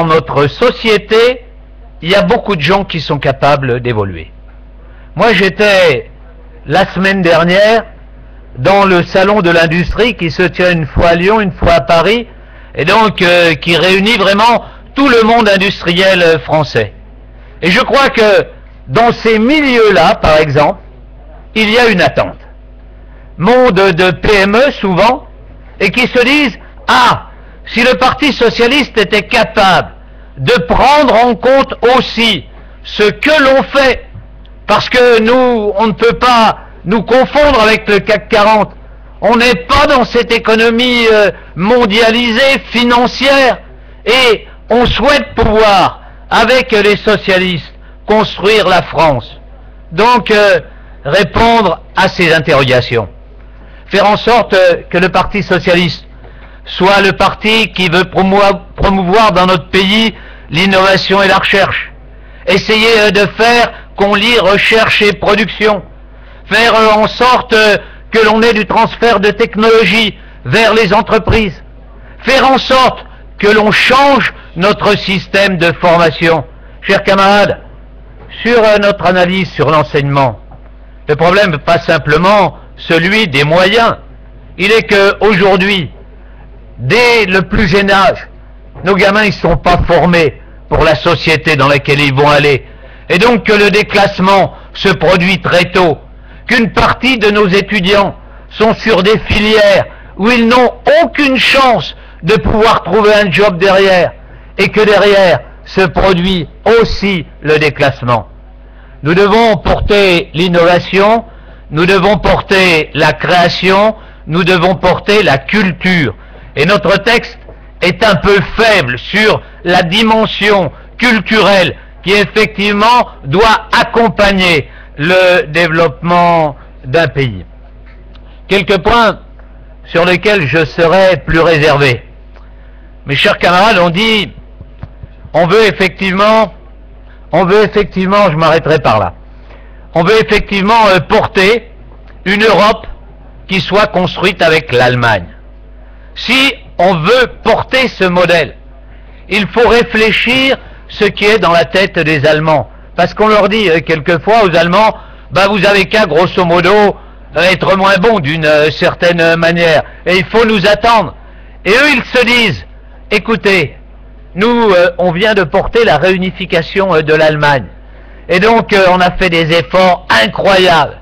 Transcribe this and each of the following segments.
dans notre société, il y a beaucoup de gens qui sont capables d'évoluer. Moi, j'étais la semaine dernière dans le salon de l'industrie qui se tient une fois à Lyon, une fois à Paris, et donc qui réunit vraiment tout le monde industriel français. Et je crois que dans ces milieux-là, par exemple, il y a une attente. Monde de PME souvent, et qui se disent « Ah, si le Parti socialiste était capable de prendre en compte aussi ce que l'on fait, parce que nous, on ne peut pas nous confondre avec le CAC 40, on n'est pas dans cette économie mondialisée, financière, et on souhaite pouvoir, avec les socialistes, construire la France. Donc, répondre à ces interrogations. Faire en sorte que le Parti socialiste soit le parti qui veut promouvoir dans notre pays l'innovation et la recherche. Essayer de faire qu'on lie recherche et production. Faire en sorte que l'on ait du transfert de technologie vers les entreprises. Faire en sorte que l'on change notre système de formation. Chers camarades, sur notre analyse sur l'enseignement, le problème n'est pas simplement celui des moyens. Il est qu'aujourd'hui, dès le plus jeune âge, nos gamins ne sont pas formés pour la société dans laquelle ils vont aller. Et donc que le déclassement se produit très tôt, qu'une partie de nos étudiants sont sur des filières où ils n'ont aucune chance de pouvoir trouver un job derrière, et que derrière se produit aussi le déclassement. Nous devons porter l'innovation, nous devons porter la création, nous devons porter la culture. Et notre texte est un peu faible sur la dimension culturelle qui effectivement doit accompagner le développement d'un pays. Quelques points sur lesquels je serai plus réservé. Mes chers camarades, on veut effectivement, je m'arrêterai par là, on veut effectivement porter une Europe qui soit construite avec l'Allemagne. Si on veut porter ce modèle, il faut réfléchir ce qui est dans la tête des Allemands. Parce qu'on leur dit quelquefois aux Allemands, vous avez qu'à grosso modo être moins bon d'une certaine manière, et il faut nous attendre. Et eux, ils se disent, écoutez, nous, on vient de porter la réunification de l'Allemagne. Et donc, on a fait des efforts incroyables.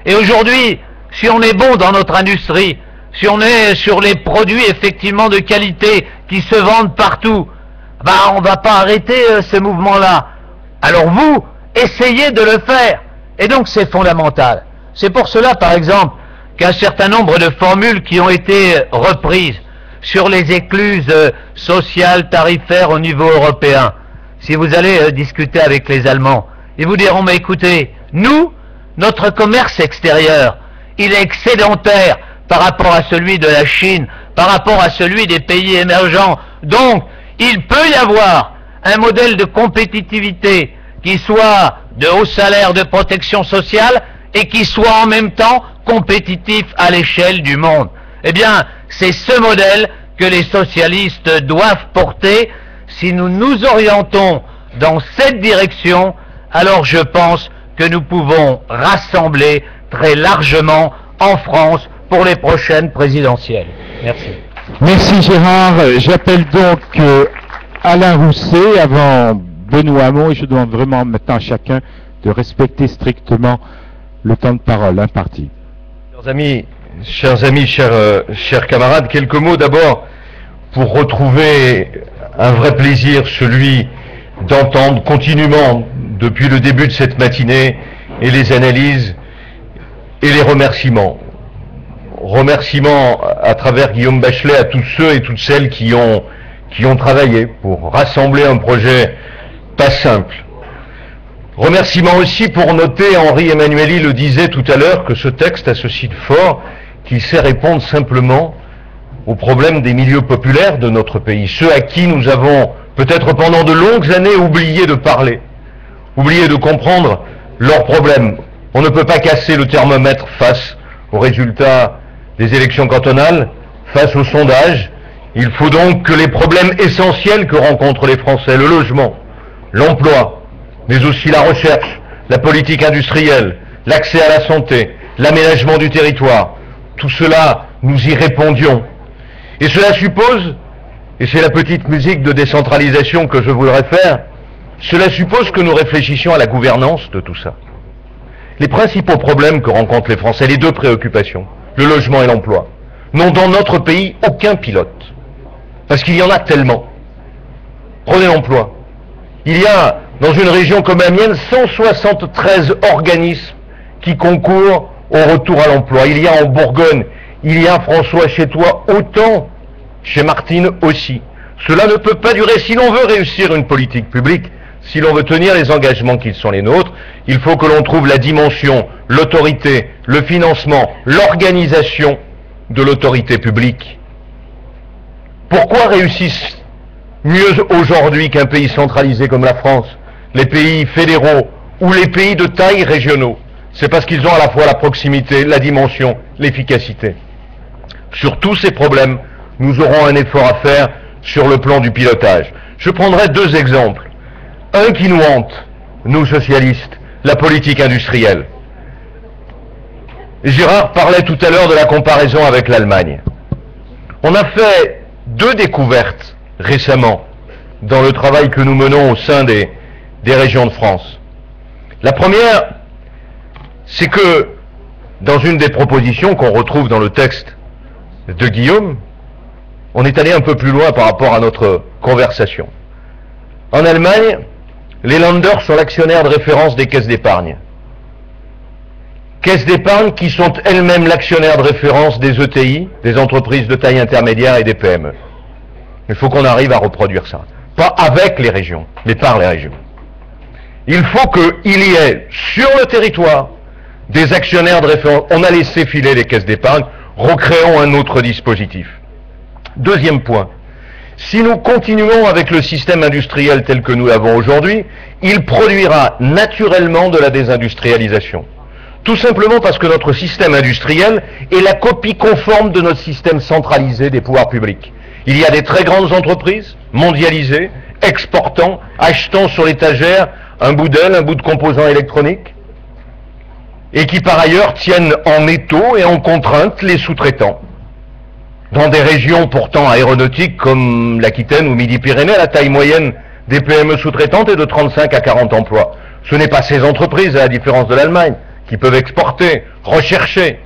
Et aujourd'hui, si on est bon dans notre industrie, si on est sur les produits effectivement de qualité qui se vendent partout, on ne va pas arrêter ce mouvement-là. Alors vous, essayez de le faire. Et donc, c'est fondamental. C'est pour cela, par exemple, qu'un certain nombre de formules qui ont été reprises sur les écluses sociales, tarifaires au niveau européen, si vous allez discuter avec les Allemands, ils vous diront, mais écoutez, nous, notre commerce extérieur, il est excédentaire par rapport à celui de la Chine, par rapport à celui des pays émergents. Donc, il peut y avoir un modèle de compétitivité qui soit de haut salaire, de protection sociale, et qui soit en même temps compétitif à l'échelle du monde. Eh bien, c'est ce modèle que les socialistes doivent porter. Si nous nous orientons dans cette direction, alors je pense que nous pouvons rassembler très largement en France pour les prochaines présidentielles. Merci. Merci Gérard. J'appelle donc Alain Rousset avant Benoît Hamon, et je demande vraiment maintenant à chacun de respecter strictement le temps de parole imparti. Chers amis, chers camarades, quelques mots d'abord pour retrouver un vrai plaisir, celui d'entendre continuellement depuis le début de cette matinée et les analyses et les remerciements. Remerciements à travers Guillaume Bachelet à tous ceux et toutes celles qui ont travaillé pour rassembler un projet pas simple. Remerciements aussi pour noter, Henri Emmanuelli le disait tout à l'heure, que ce texte a ceci de fort, qu'il sait répondre simplement aux problèmes des milieux populaires de notre pays, ceux à qui nous avons peut-être pendant de longues années oublié de parler, oublié de comprendre leurs problèmes. On ne peut pas casser le thermomètre face aux résultats des élections cantonales, face aux sondages, Il faut donc que les problèmes essentiels que rencontrent les Français, le logement, l'emploi, mais aussi la recherche, la politique industrielle, l'accès à la santé, l'aménagement du territoire, tout cela, nous y répondions. Et cela suppose, et c'est la petite musique de décentralisation que je voudrais faire, cela suppose que nous réfléchissions à la gouvernance de tout ça. Les principaux problèmes que rencontrent les Français, les deux préoccupations, le logement et l'emploi, n'ont dans notre pays aucun pilote. Parce qu'il y en a tellement. Prenez l'emploi. Il y a, dans une région comme la mienne, 173 organismes qui concourent au retour à l'emploi. Il y a en Bourgogne, il y a, François, chez toi, autant, chez Martine aussi. Cela ne peut pas durer. Si l'on veut réussir une politique publique, si l'on veut tenir les engagements qui sont les nôtres, il faut que l'on trouve la dimension, l'autorité, le financement, l'organisation de l'autorité publique. Pourquoi réussissent mieux aujourd'hui qu'un pays centralisé comme la France, les pays fédéraux ou les pays de taille régionaux? C'est parce qu'ils ont à la fois la proximité, la dimension, l'efficacité. Sur tous ces problèmes, nous aurons un effort à faire sur le plan du pilotage. Je prendrai deux exemples. Un qui nous hante, nous socialistes, la politique industrielle. Gérard parlait tout à l'heure de la comparaison avec l'Allemagne. On a fait deux découvertes récemment dans le travail que nous menons au sein des régions de France. La première, c'est que dans une des propositions qu'on retrouve dans le texte de Guillaume, on est allé un peu plus loin par rapport à notre conversation. En Allemagne, les Länder sont l'actionnaire de référence des caisses d'épargne. Caisses d'épargne qui sont elles-mêmes l'actionnaire de référence des ETI, des entreprises de taille intermédiaire et des PME. Il faut qu'on arrive à reproduire ça. Pas avec les régions, mais par les régions. Il faut qu'il y ait sur le territoire des actionnaires de référence. On a laissé filer les caisses d'épargne, recréons un autre dispositif. Deuxième point. Si nous continuons avec le système industriel tel que nous l'avons aujourd'hui, il produira naturellement de la désindustrialisation. Tout simplement parce que notre système industriel est la copie conforme de notre système centralisé des pouvoirs publics. Il y a des très grandes entreprises, mondialisées, exportant, achetant sur l'étagère un bout d'aile, un bout de composants électroniques, et qui par ailleurs tiennent en étau et en contrainte les sous-traitants. Dans des régions pourtant aéronautiques comme l'Aquitaine ou Midi-Pyrénées, la taille moyenne des PME sous-traitantes est de 35 à 40 emplois. Ce n'est pas ces entreprises, à la différence de l'Allemagne, qui peuvent exporter, rechercher.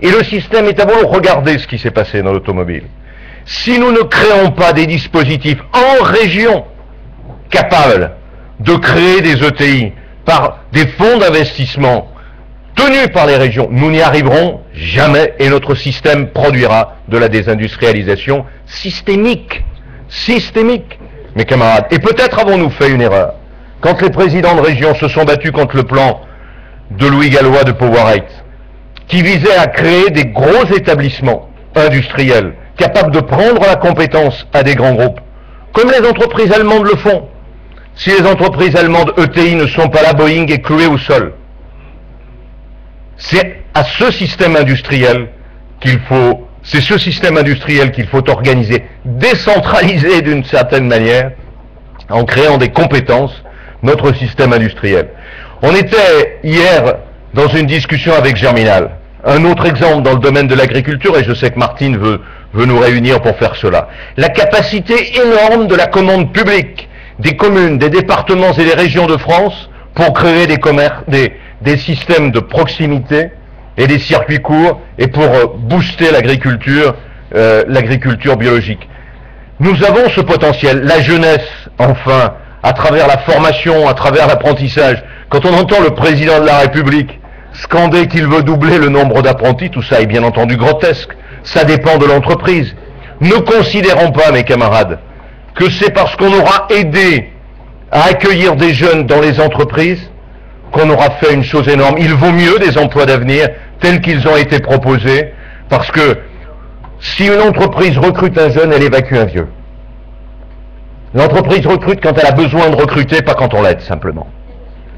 Et le système est à vous. Regardez ce qui s'est passé dans l'automobile. Si nous ne créons pas des dispositifs en région capables de créer des ETI par des fonds d'investissement tenus par les régions, nous n'y arriverons jamais et notre système produira de la désindustrialisation systémique. Systémique, mes camarades. Et peut-être avons-nous fait une erreur. Quand les présidents de région se sont battus contre le plan de Louis Gallois de Powerade, qui visait à créer des gros établissements industriels capables de prendre la compétence à des grands groupes, comme les entreprises allemandes le font. Si les entreprises allemandes ETI ne sont pas là, Boeing est cloué au sol. C'est à ce système industriel qu'il faut, c'est ce système industriel qu'il faut organiser, décentraliser d'une certaine manière, en créant des compétences, notre système industriel. On était hier dans une discussion avec Germinal. Un autre exemple dans le domaine de l'agriculture, et je sais que Martine veut nous réunir pour faire cela. La capacité énorme de la commande publique des communes, des départements et des régions de France pour créer des systèmes de proximité et des circuits courts et pour booster l'agriculture biologique. Nous avons ce potentiel. La jeunesse, enfin, à travers la formation, à travers l'apprentissage. Quand on entend le président de la République scander qu'il veut doubler le nombre d'apprentis, tout ça est bien entendu grotesque. Ça dépend de l'entreprise. Ne considérons pas, mes camarades, que c'est parce qu'on aura aidé à accueillir des jeunes dans les entreprises qu'on aura fait une chose énorme. Il vaut mieux des emplois d'avenir tels qu'ils ont été proposés, parce que si une entreprise recrute un jeune, elle évacue un vieux. L'entreprise recrute quand elle a besoin de recruter, pas quand on l'aide simplement.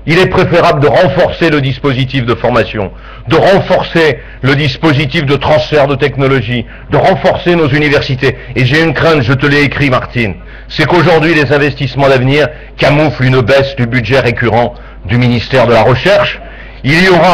Il est préférable de renforcer le dispositif de formation, de renforcer le dispositif de transfert de technologie, de renforcer nos universités. Et j'ai une crainte, je te l'ai écrit Martine, c'est qu'aujourd'hui les investissements d'avenir camouflent une baisse du budget récurrent du ministère de la Recherche. Il y aura